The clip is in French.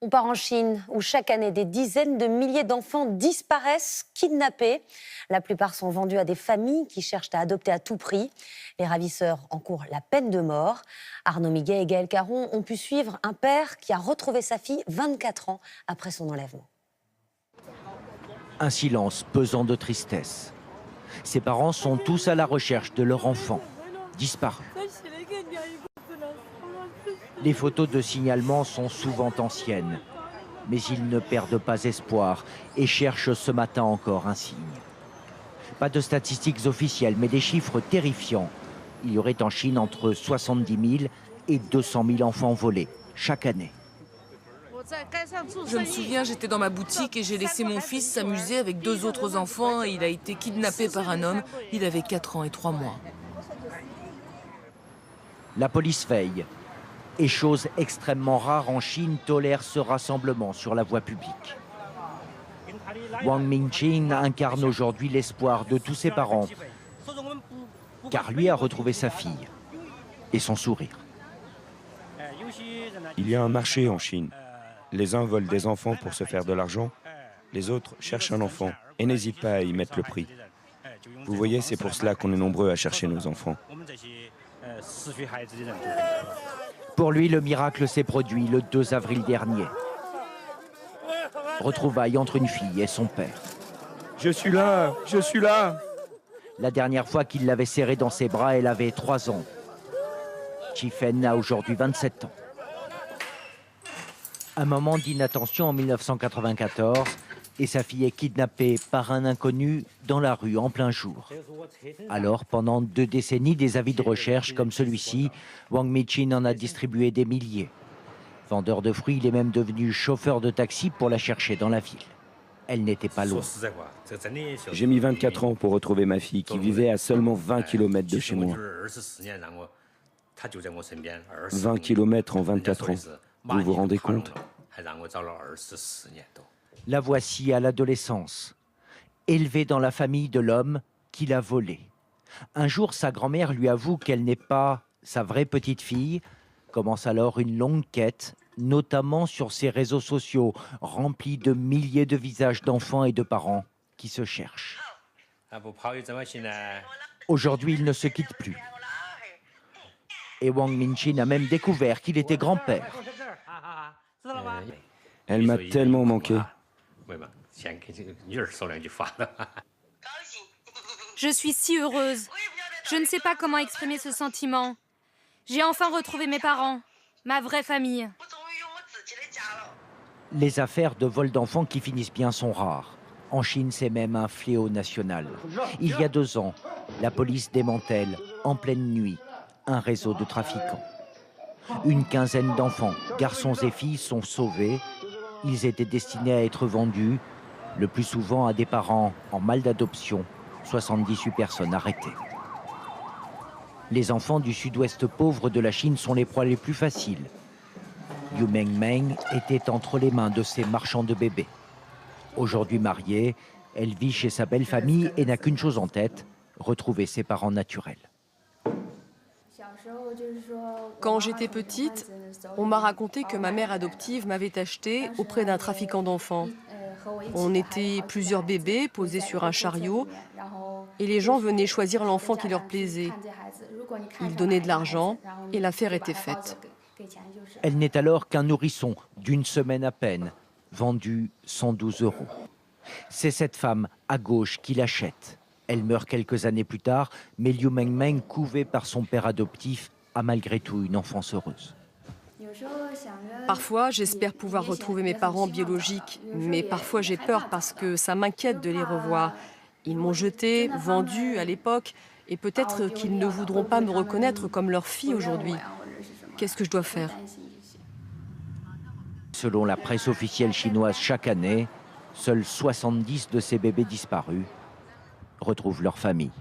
On part en Chine, où chaque année, des dizaines de milliers d'enfants disparaissent, kidnappés. La plupart sont vendus à des familles qui cherchent à adopter à tout prix. Les ravisseurs encourent la peine de mort. Arnaud Miguet et Gaël Caron ont pu suivre un père qui a retrouvé sa fille 24 ans après son enlèvement. Un silence pesant de tristesse. Ses parents sont tous à la recherche de leur enfant, disparu. Les photos de signalement sont souvent anciennes, mais ils ne perdent pas espoir et cherchent ce matin encore un signe. Pas de statistiques officielles, mais des chiffres terrifiants. Il y aurait en Chine entre 70 000 et 200 000 enfants volés chaque année. Je me souviens, j'étais dans ma boutique et j'ai laissé mon fils s'amuser avec 2 autres enfants et il a été kidnappé par un homme. Il avait 4 ans et 3 mois. La police veille. Et chose extrêmement rare en Chine, tolère ce rassemblement sur la voie publique. Wang Mingqin incarne aujourd'hui l'espoir de tous ses parents, car lui a retrouvé sa fille et son sourire. Il y a un marché en Chine. Les uns volent des enfants pour se faire de l'argent, les autres cherchent un enfant et n'hésitent pas à y mettre le prix. Vous voyez, c'est pour cela qu'on est nombreux à chercher nos enfants. Pour lui, le miracle s'est produit le 2 avril dernier. Retrouvailles entre une fille et son père. Je suis là, je suis là. La dernière fois qu'il l'avait serrée dans ses bras, elle avait 3 ans. Chifen a aujourd'hui 27 ans. Un moment d'inattention en 1994 et sa fille est kidnappée par un inconnu dans la rue en plein jour. Alors, pendant 2 décennies, des avis de recherche comme celui-ci, Wang Mingqin en a distribué des milliers. Vendeur de fruits, il est même devenu chauffeur de taxi pour la chercher dans la ville. Elle n'était pas loin. J'ai mis 24 ans pour retrouver ma fille qui vivait à seulement 20 km de chez moi. 20 km en 24 ans. Vous vous rendez compte? La voici à l'adolescence, élevée dans la famille de l'homme qui l'a volée. Un jour, sa grand-mère lui avoue qu'elle n'est pas sa vraie petite fille. Commence alors une longue quête, notamment sur ses réseaux sociaux, remplis de milliers de visages d'enfants et de parents qui se cherchent. Aujourd'hui, ils ne se quittent plus. Et Wang Mingqin a même découvert qu'il était grand-père. Elle m'a tellement manqué. Je suis si heureuse. Je ne sais pas comment exprimer ce sentiment. J'ai enfin retrouvé mes parents, ma vraie famille. Les affaires de vol d'enfants qui finissent bien sont rares. En Chine, c'est même un fléau national. Il y a 2 ans, la police démantèle, en pleine nuit, un réseau de trafiquants. Une quinzaine d'enfants, garçons et filles, sont sauvés. Ils étaient destinés à être vendus, le plus souvent à des parents en mal d'adoption. 78 personnes arrêtées. Les enfants du sud-ouest pauvre de la Chine sont les proies les plus faciles. Yu Mengmeng était entre les mains de ces marchands de bébés. Aujourd'hui mariée, elle vit chez sa belle famille et n'a qu'une chose en tête, retrouver ses parents naturels. Quand j'étais petite, on m'a raconté que ma mère adoptive m'avait acheté auprès d'un trafiquant d'enfants. On était plusieurs bébés posés sur un chariot et les gens venaient choisir l'enfant qui leur plaisait. Ils donnaient de l'argent et l'affaire était faite. Elle n'est alors qu'un nourrisson d'une semaine à peine, vendu 112 €. C'est cette femme à gauche qui l'achète. Elle meurt quelques années plus tard, mais Liu Mengmeng, couvée par son père adoptif, a malgré tout une enfance heureuse. Parfois, j'espère pouvoir retrouver mes parents biologiques, mais parfois j'ai peur parce que ça m'inquiète de les revoir. Ils m'ont jetée, vendue à l'époque, et peut-être qu'ils ne voudront pas me reconnaître comme leur fille aujourd'hui. Qu'est-ce que je dois faire? Selon la presse officielle chinoise, chaque année, seuls 70 de ces bébés disparus retrouvent leur famille.